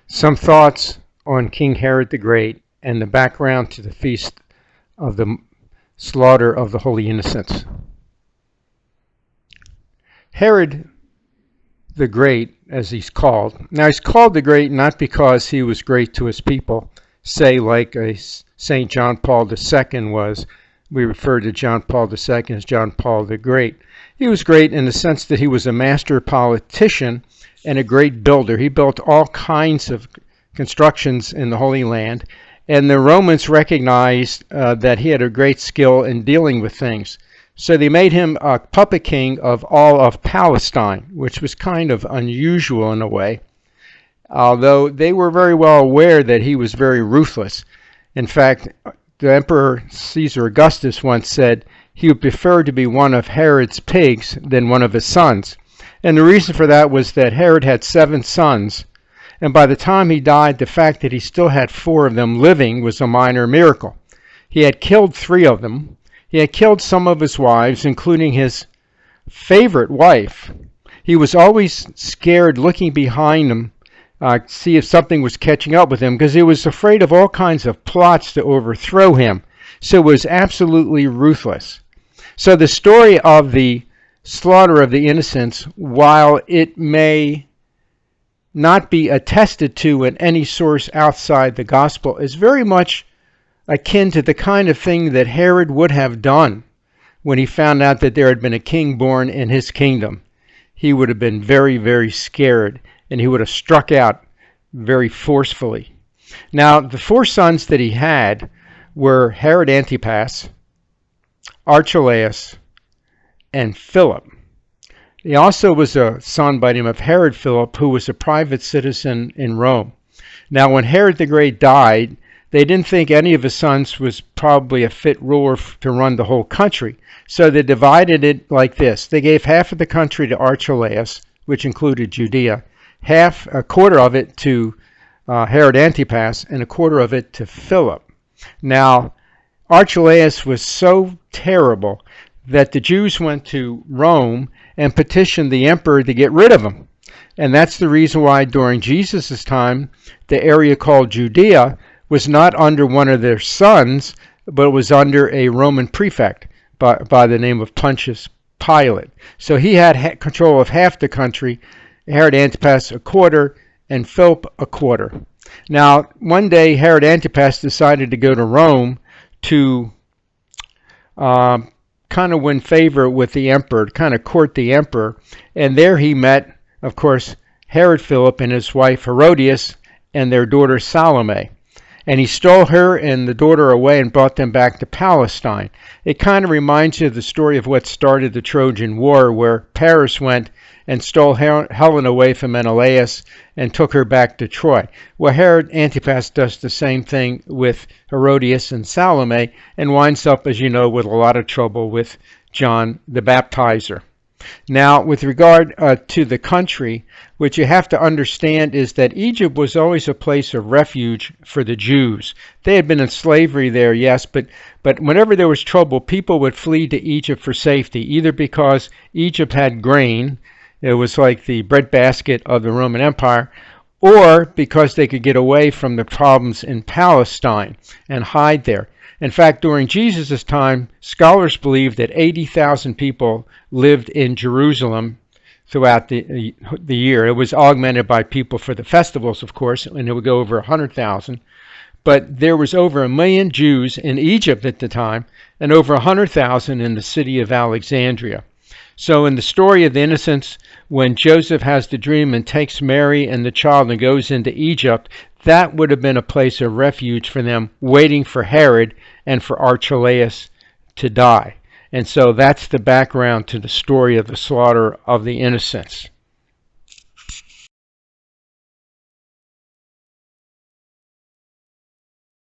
Some thoughts on King Herod the Great and the background to the feast of the slaughter of the Holy Innocents. Herod the Great, as he's called. Now, he's called the Great not because he was great to his people, say like a St. John Paul II was. We refer to John Paul II as John Paul the Great. He was great in the sense that he was a master politician and a great builder. He built all kinds of constructions in the Holy Land, and the Romans recognized that he had a great skill in dealing with things. So they made him a puppet king of all of Palestine, which was kind of unusual in a way, although they were very well aware that he was very ruthless. In fact, the Emperor Caesar Augustus once said he would prefer to be one of Herod's pigs than one of his sons. And the reason for that was that Herod had 7 sons, and by the time he died, the fact that he still had 4 of them living was a minor miracle. He had killed 3 of them. He had killed some of his wives, including his favorite wife. He was always scared looking behind him, see if something was catching up with him, because he was afraid of all kinds of plots to overthrow him. So it was absolutely ruthless. So the story of the slaughter of the innocents, while it may not be attested to in any source outside the gospel, is very much akin to the kind of thing that Herod would have done when he found out that there had been a king born in his kingdom. He would have been very, very scared, and he would have struck out very forcefully. Now, the 4 sons that he had were Herod Antipas, Archelaus, and Philip. He also was a son by the name of Herod Philip, who was a private citizen in Rome. Now, when Herod the Great died, they didn't think any of his sons was probably a fit ruler to run the whole country. So they divided it like this. They gave half of the country to Archelaus, which included Judea, a quarter of it to Herod Antipas, and a quarter of it to Philip. Now, Archelaus was so terrible that the Jews went to Rome and petitioned the emperor to get rid of him. And that's the reason why during Jesus' time, the area called Judea was not under one of their sons, but was under a Roman prefect by the name of Pontius Pilate. So he had control of half the country, Herod Antipas a quarter, and Philip a quarter. Now, one day Herod Antipas decided to go to Rome to kind of win favor with the emperor, kind of court the emperor, and there he met, of course, Herod Philip and his wife Herodias and their daughter Salome. And he stole her and the daughter away and brought them back to Palestine. It kind of reminds you of the story of what started the Trojan War, where Paris went and stole Helen away from Menelaus and took her back to Troy. Well, Herod Antipas does the same thing with Herodias and Salome and winds up, as you know, with a lot of trouble with John the Baptizer. Now, with regard to the country, what you have to understand is that Egypt was always a place of refuge for the Jews. They had been in slavery there, yes, but whenever there was trouble, people would flee to Egypt for safety, either because Egypt had grain, it was like the breadbasket of the Roman Empire, or because they could get away from the problems in Palestine and hide there. In fact, during Jesus' time, scholars believe that 80,000 people lived in Jerusalem throughout the year. It was augmented by people for the festivals, of course, and it would go over 100,000. But there was over 1 million Jews in Egypt at the time, and over 100,000 in the city of Alexandria. So in the story of the innocents, when Joseph has the dream and takes Mary and the child and goes into Egypt, that would have been a place of refuge for them, waiting for Herod and for Archelaus to die. And so that's the background to the story of the slaughter of the innocents.